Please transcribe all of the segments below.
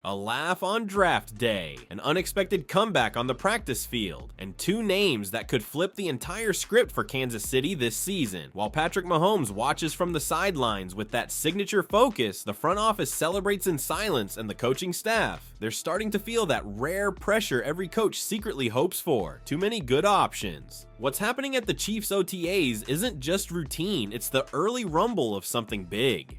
A laugh on draft day, an unexpected comeback on the practice field, and two names that could flip the entire script for Kansas City this season. While Patrick Mahomes watches from the sidelines with that signature focus, the front office celebrates in silence, and the coaching staff, they're starting to feel that rare pressure every coach secretly hopes for. Too many good options. What's happening at the Chiefs OTAs isn't just routine, it's the early rumble of something big.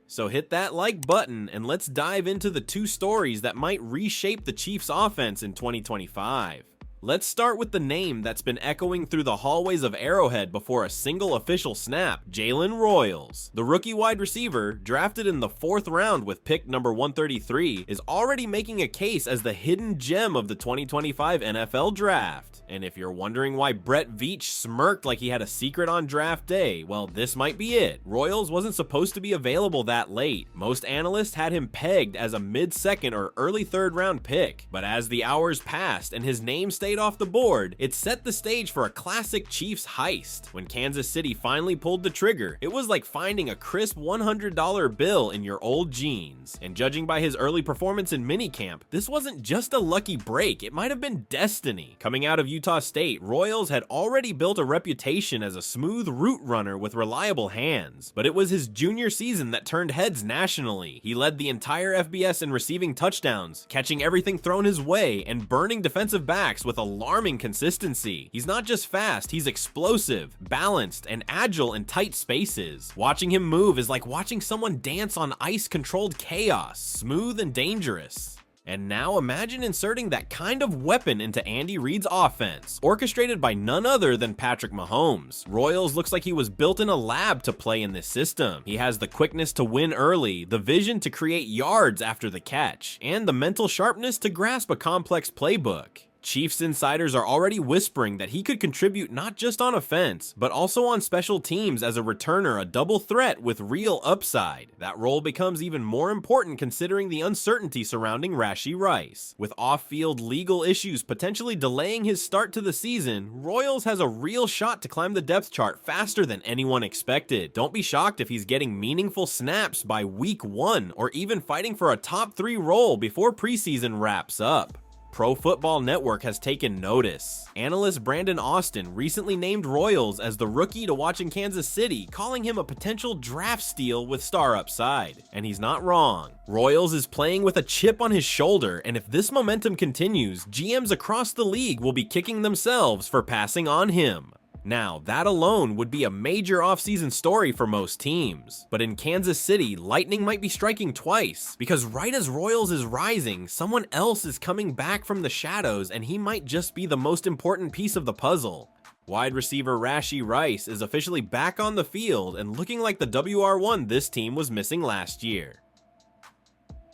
So hit that like button and let's dive into the two stories that might reshape the Chiefs offense in 2025. Let's start with the name that's been echoing through the hallways of Arrowhead before a single official snap, Jaylen Royals. The rookie wide receiver, drafted in the 4th round with pick number 133, is already making a case as the hidden gem of the 2025 NFL Draft. And if you're wondering why Brett Veach smirked like he had a secret on draft day, well, this might be it. Royals wasn't supposed to be available that late. Most analysts had him pegged as a mid-second or early 3rd round pick. But as the hours passed and his name stayed off the board, it set the stage for a classic Chiefs heist. When Kansas City finally pulled the trigger, it was like finding a crisp $100 bill in your old jeans. And judging by his early performance in minicamp, this wasn't just a lucky break, it might have been destiny. Coming out of Utah State, Royals had already built a reputation as a smooth route runner with reliable hands, but it was his junior season that turned heads nationally. He led the entire FBS in receiving touchdowns, catching everything thrown his way, and burning defensive backs with alarming consistency. He's not just fast, he's explosive, balanced, and agile in tight spaces. Watching him move is like watching someone dance on ice-controlled chaos, smooth and dangerous. And now imagine inserting that kind of weapon into Andy Reid's offense, orchestrated by none other than Patrick Mahomes. Royals looks like he was built in a lab to play in this system. He has the quickness to win early, the vision to create yards after the catch, and the mental sharpness to grasp a complex playbook. Chiefs insiders are already whispering that he could contribute not just on offense, but also on special teams as a returner, a double threat with real upside. That role becomes even more important considering the uncertainty surrounding Rashee Rice. With off-field legal issues potentially delaying his start to the season, Royals has a real shot to climb the depth chart faster than anyone expected. Don't be shocked if he's getting meaningful snaps by week 1 or even fighting for a top 3 role before preseason wraps up. Pro Football Network has taken notice. Analyst Brandon Austin recently named Royals as the rookie to watch in Kansas City, calling him a potential draft steal with star upside. And he's not wrong. Royals is playing with a chip on his shoulder, and if this momentum continues, GMs across the league will be kicking themselves for passing on him. Now, that alone would be a major offseason story for most teams. But in Kansas City, lightning might be striking twice, because right as Royals is rising, someone else is coming back from the shadows, and he might just be the most important piece of the puzzle. Wide receiver Rashee Rice is officially back on the field and looking like the WR1 this team was missing last year.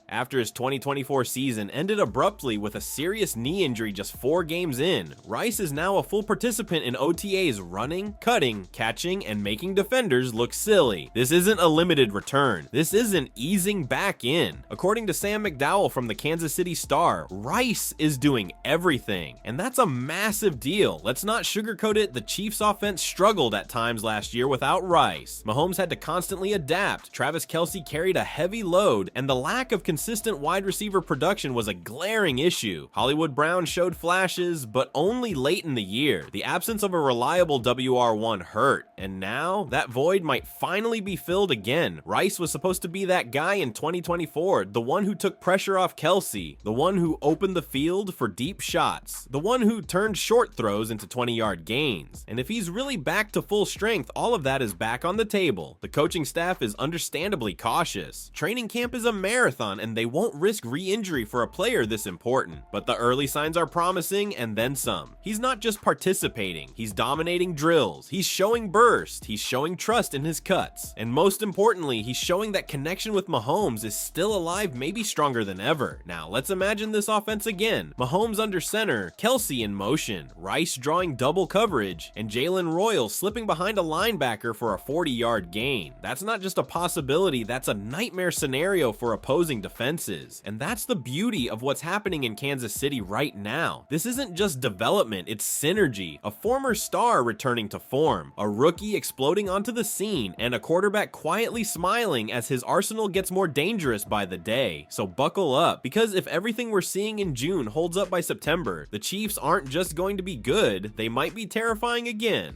After his 2024 season ended abruptly with a serious knee injury just 4 games in, Rice is now a full participant in OTAs running, cutting, catching, and making defenders look silly. This isn't a limited return. This isn't easing back in. According to Sam McDowell from the Kansas City Star, Rice is doing everything, and that's a massive deal. Let's not sugarcoat it, the Chiefs offense struggled at times last year without Rice. Mahomes had to constantly adapt, Travis Kelce carried a heavy load, and the lack of consistent wide receiver production was a glaring issue. Hollywood Brown showed flashes, but only late in the year. The absence of a reliable WR1 hurt, and now that void might finally be filled again. Rice was supposed to be that guy in 2024, the one who took pressure off Kelce, the one who opened the field for deep shots, the one who turned short throws into 20-yard gains. And if he's really back to full strength, all of that is back on the table. The coaching staff is understandably cautious. Training camp is a marathon, and they won't risk re-injury for a player this important. But the early signs are promising, and then some. He's not just participating, he's dominating drills, he's showing burst, he's showing trust in his cuts, and most importantly, he's showing that connection with Mahomes is still alive, maybe stronger than ever. Now, let's imagine this offense again. Mahomes under center, Kelce in motion, Rice drawing double coverage, and Jaylen Royals slipping behind a linebacker for a 40-yard gain. That's not just a possibility, that's a nightmare scenario for opposing defenders. defenses. And that's the beauty of what's happening in Kansas City right now. This isn't just development, it's synergy. A former star returning to form, a rookie exploding onto the scene, and a quarterback quietly smiling as his arsenal gets more dangerous by the day. So buckle up, because if everything we're seeing in June holds up by September, the Chiefs aren't just going to be good, they might be terrifying again.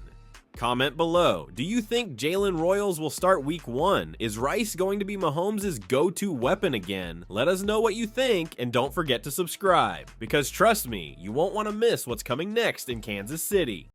Comment below, do you think Jalen Royals will start week 1? Is Rice going to be Mahomes' go-to weapon again? Let us know what you think, and don't forget to subscribe, because trust me, you won't want to miss what's coming next in Kansas City.